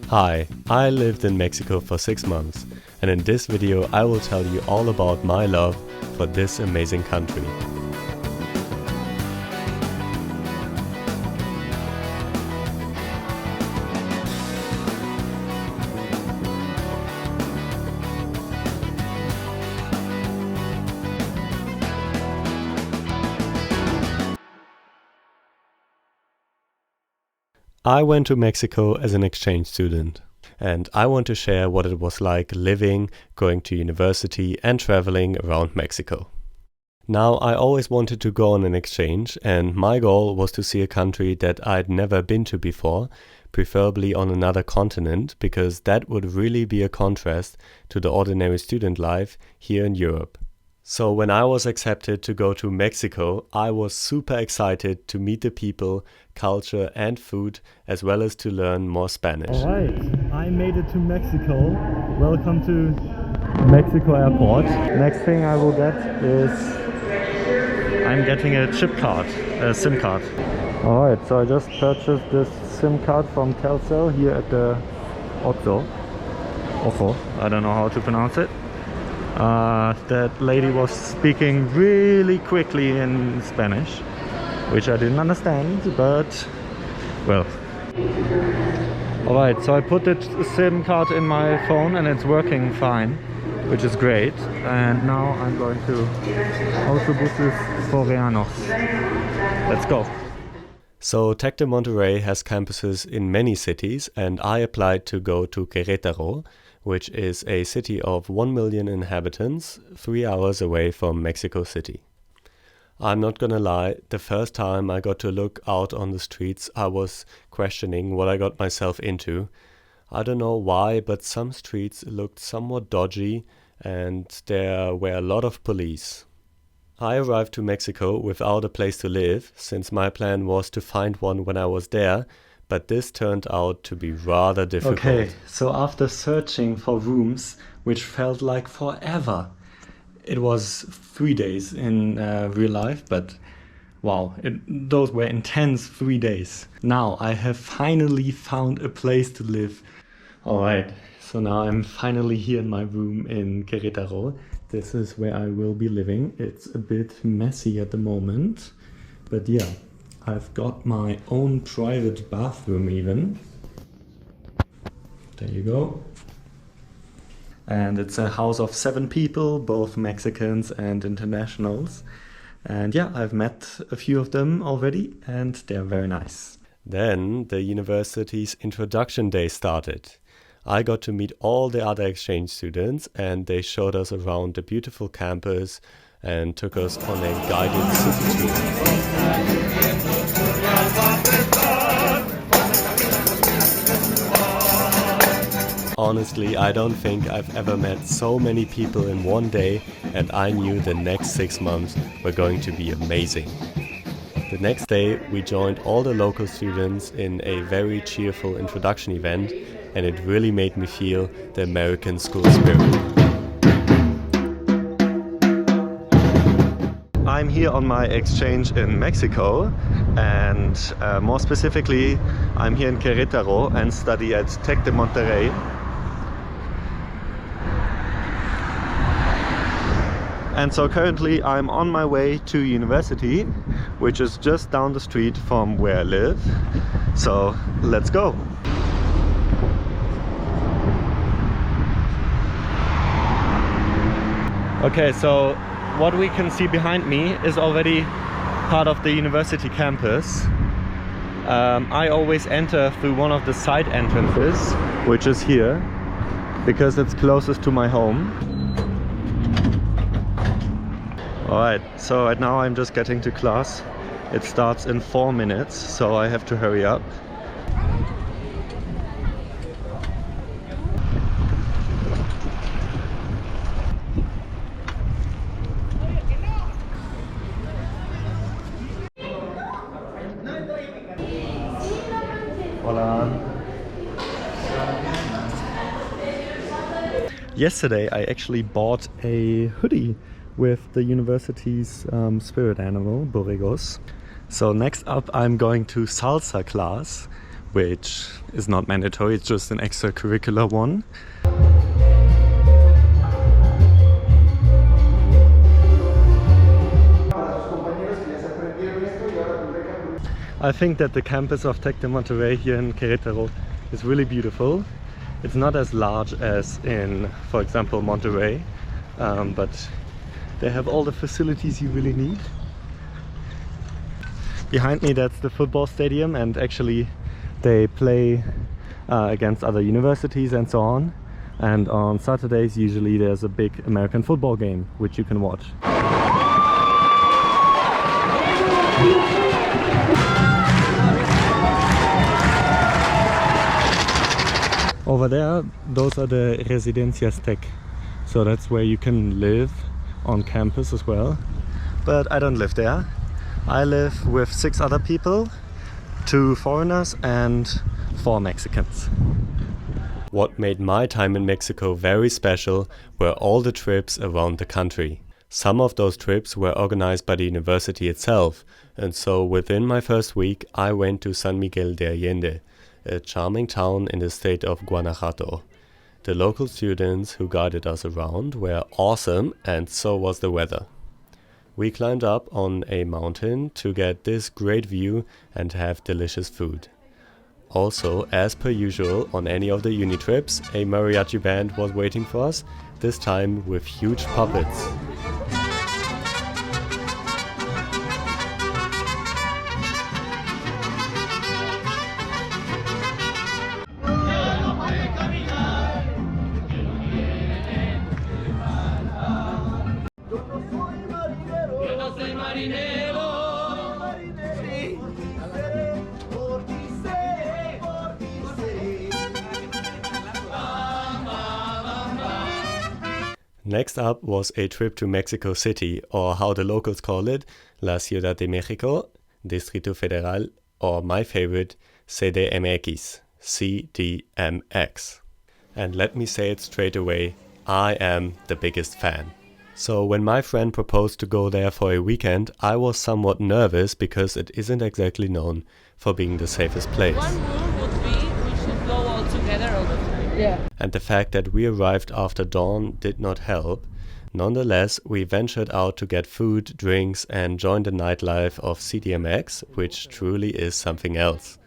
Hi, I lived in Mexico for 6 months, and in this video I will tell you all about my love for this amazing country. I went to Mexico as an exchange student, and I want to share what it was like living, going to university and traveling around Mexico. Now, I always wanted to go on an exchange, and my goal was to see a country that I'd never been to before, preferably on another continent, because that would really be a contrast to the ordinary student life here in Europe. So when I was accepted to go to Mexico, I was super excited to meet the people, culture and food, as well as to learn more Spanish. Alright, I made it to Mexico. Welcome to Mexico Airport. Next thing I will get is I'm getting a chip card, a SIM card. Alright, so I just purchased this SIM card from Telcel here at the Oxxo. I don't know how to pronounce it. That lady was speaking really quickly in Spanish, which I didn't understand, but well. Alright, so I put the SIM card in my phone and it's working fine, which is great. And now I'm going to Autobuses Coreanos. Let's go. So Tec de Monterrey has campuses in many cities, and I applied to go to Queretaro, which is a city of 1 million inhabitants, 3 hours away from Mexico City. I'm not gonna lie, the first time I got to look out on the streets, I was questioning what I got myself into. I don't know why, but some streets looked somewhat dodgy and there were a lot of police. I arrived to Mexico without a place to live, since my plan was to find one when I was there, but this turned out to be rather difficult. Okay, so after searching for rooms, which felt like forever, it was 3 days in real life, but wow, those were intense 3 days. Now I have finally found a place to live. Alright, so now I'm finally here in my room in Queretaro. This is where I will be living. It's a bit messy at the moment, but yeah. I've got my own private bathroom even. There you go. And it's a house of 7 people, both Mexicans and internationals. And yeah, I've met a few of them already and they're very nice. Then the university's introduction day started. I got to meet all the other exchange students and they showed us around the beautiful campus and took us on a guided city tour. Honestly, I don't think I've ever met so many people in one day, and I knew the next 6 months were going to be amazing. The next day, we joined all the local students in a very cheerful introduction event, and it really made me feel the American school spirit. I'm here on my exchange in Mexico, and more specifically, I'm here in Queretaro and study at Tec de Monterrey. And so currently I'm on my way to university, which is just down the street from where I live. So let's go. Okay, so what we can see behind me is already part of the university campus. I always enter through one of the side entrances, which is here, because it's closest to my home. Alright, so right now I'm just getting to class. It starts in 4 minutes, so I have to hurry up. Yesterday I actually bought a hoodie with the university's spirit animal, Borregos. So next up I'm going to Salsa class, which is not mandatory, it's just an extracurricular one. I think that the campus of Tec de Monterrey here in Queretaro is really beautiful. It's not as large as in, for example, Monterrey, but they have all the facilities you really need. Behind me, that's the football stadium, and actually they play against other universities and so on. And on Saturdays usually there's a big American football game which you can watch. Over there, those are the Residencias Tec, so that's where you can live on campus as well. But I don't live there. I live with 6 other people, 2 foreigners and 4 Mexicans. What made my time in Mexico very special were all the trips around the country. Some of those trips were organized by the university itself, and so within my first week I went to San Miguel de Allende, a charming town in the state of Guanajuato. The local students who guided us around were awesome, and so was the weather. We climbed up on a mountain to get this great view and have delicious food. Also, as per usual on any of the uni trips, a mariachi band was waiting for us, this time with huge puppets. Next up was a trip to Mexico City, or how the locals call it, La Ciudad de México, Distrito Federal, or my favorite, CDMX, CDMX. And let me say it straight away, I am the biggest fan. So when my friend proposed to go there for a weekend, I was somewhat nervous because it isn't exactly known for being the safest place. One rule would be we should go all together all the time. Yeah. And the fact that we arrived after dawn did not help. Nonetheless, we ventured out to get food, drinks, and join the nightlife of CDMX, which truly is something else.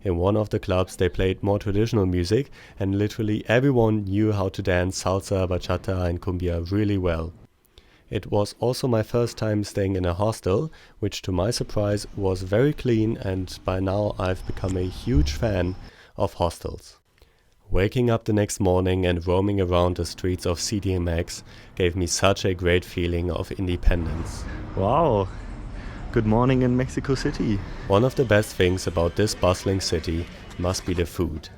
In one of the clubs they played more traditional music, and literally everyone knew how to dance salsa, bachata and cumbia really well. It was also my first time staying in a hostel, which to my surprise was very clean, and by now I've become a huge fan of hostels. Waking up the next morning and roaming around the streets of CDMX gave me such a great feeling of independence. Wow! Good morning in Mexico City. One of the best things about this bustling city must be the food.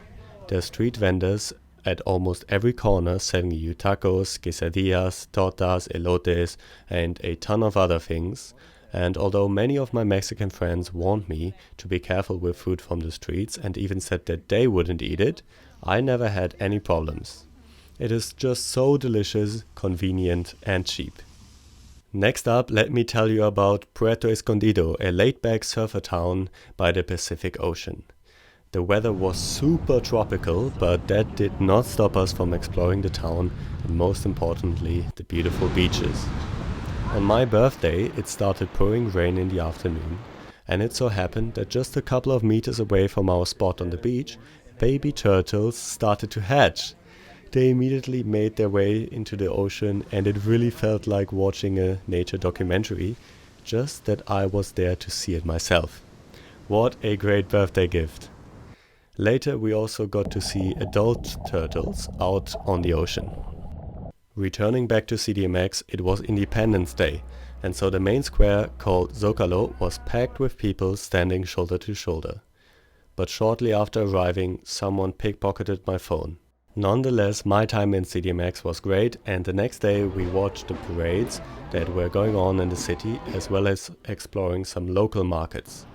There are street vendors at almost every corner selling you tacos, quesadillas, tortas, elotes, and a ton of other things. And although many of my Mexican friends warned me to be careful with food from the streets and even said that they wouldn't eat it, I never had any problems. It is just so delicious, convenient, and cheap. Next up, let me tell you about Puerto Escondido, a laid-back surfer town by the Pacific Ocean. The weather was super tropical, but that did not stop us from exploring the town and most importantly, the beautiful beaches. On my birthday, it started pouring rain in the afternoon, and it so happened that just a couple of meters away from our spot on the beach, baby turtles started to hatch. They immediately made their way into the ocean, and it really felt like watching a nature documentary, just that I was there to see it myself. What a great birthday gift! Later we also got to see adult turtles out on the ocean. Returning back to CDMX, it was Independence Day, and so the main square, called Zócalo, was packed with people standing shoulder to shoulder. But shortly after arriving, someone pickpocketed my phone. Nonetheless, my time in CDMX was great, and the next day we watched the parades that were going on in the city, as well as exploring some local markets.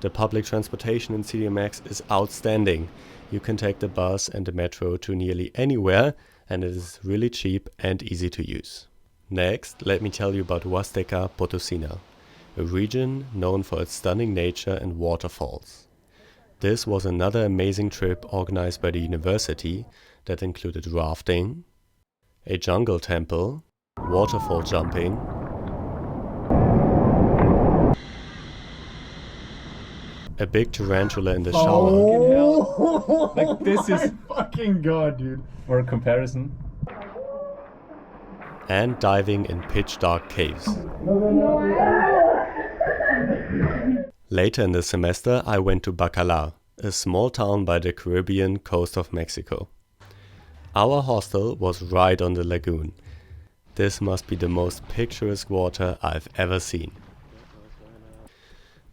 The public transportation in CDMX is outstanding. You can take the bus and the metro to nearly anywhere, and it is really cheap and easy to use. Next, let me tell you about Huasteca Potosina, a region known for its stunning nature and waterfalls. This was another amazing trip organized by the university that included rafting, a jungle temple, waterfall jumping, a big tarantula in the shower. Oh, like this is fucking god, dude. For a comparison. And diving in pitch dark caves. Later in the semester, I went to Bacalar, a small town by the Caribbean coast of Mexico. Our hostel was right on the lagoon. This must be the most picturesque water I've ever seen.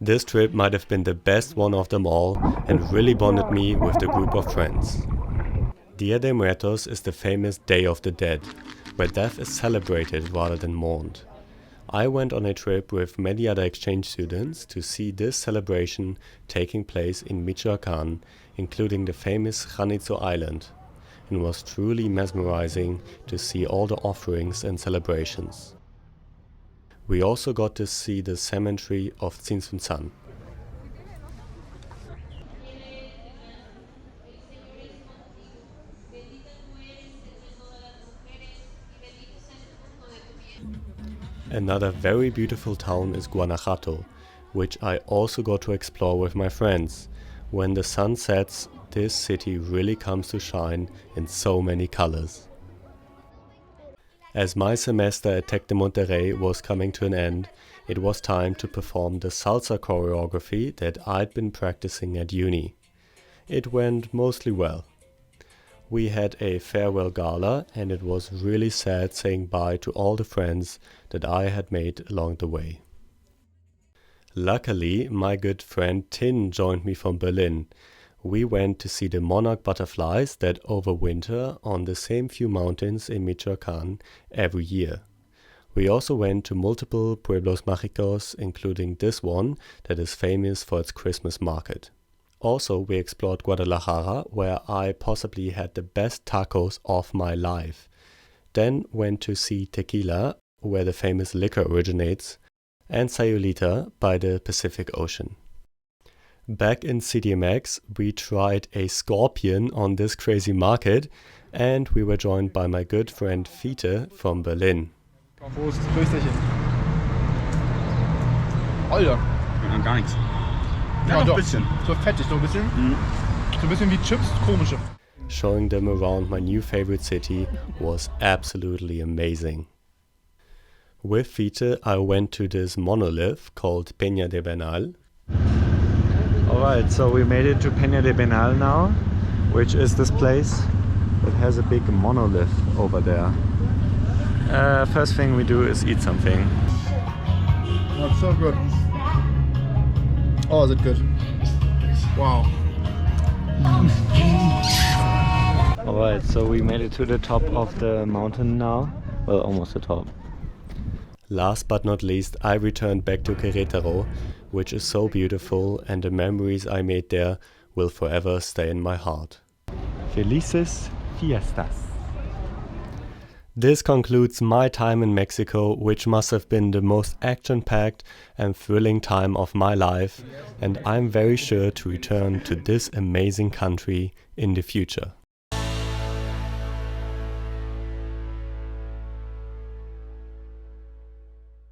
This trip might have been the best one of them all and really bonded me with the group of friends. Dia de Muertos is the famous Day of the Dead, where death is celebrated rather than mourned. I went on a trip with many other exchange students to see this celebration taking place in Michoacán, including the famous Janitzio Island, and was truly mesmerizing to see all the offerings and celebrations. We also got to see the cemetery of Tzintzuntzan. Another very beautiful town is Guanajuato, which I also got to explore with my friends. When the sun sets, this city really comes to shine in so many colors. As my semester at Tec de Monterrey was coming to an end, it was time to perform the salsa choreography that I'd been practicing at uni. It went mostly well. We had a farewell gala, and it was really sad saying bye to all the friends that I had made along the way. Luckily, my good friend Tin joined me from Berlin. We went to see the Monarch Butterflies that overwinter on the same few mountains in Michoacán every year. We also went to multiple pueblos mágicos, including this one that is famous for its Christmas market. Also, we explored Guadalajara, where I possibly had the best tacos of my life. Then went to see Tequila, where the famous liquor originates, and Sayulita by the Pacific Ocean. Back in CDMX, we tried a scorpion on this crazy market, and we were joined by my good friend Fiete from Berlin. Prost, Prösterchen. Alter. Gar nichts. Ja, doch doch. ein bisschen. So fettig, so ein bisschen. So ein bisschen wie Chips, komische. Showing them around my new favorite city was absolutely amazing. With Fiete, I went to this monolith called Peña de Bernal. Alright, so we made it to Peña de Bernal now, which is this place that has a big monolith over there. First thing we do is eat something. That's so good. Oh, is it good? Wow. Alright, so we made it to the top of the mountain now. Well, almost the top. Last but not least, I returned back to Queretaro, which is so beautiful, and the memories I made there will forever stay in my heart. Felices fiestas. This concludes my time in Mexico, which must have been the most action-packed and thrilling time of my life, and I'm very sure to return to this amazing country in the future.